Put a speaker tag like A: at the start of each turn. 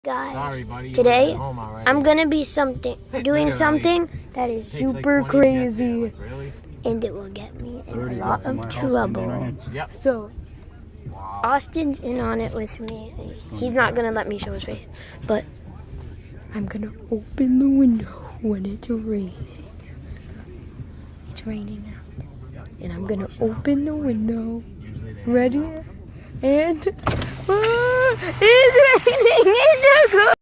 A: Guys,
B: Sorry, buddy.
A: today
B: Home already.
A: I'm gonna be doing something that is super crazy,
B: Like, really?
A: and it will get me in a lot of trouble.
B: Yep.
A: So
B: Wow.
A: Austin's in on it with me. He's not gonna let me show his face, but I'm gonna open the window when it's raining. It's raining now, and I'm gonna open the window. Ready? And it's raining. It's so cool.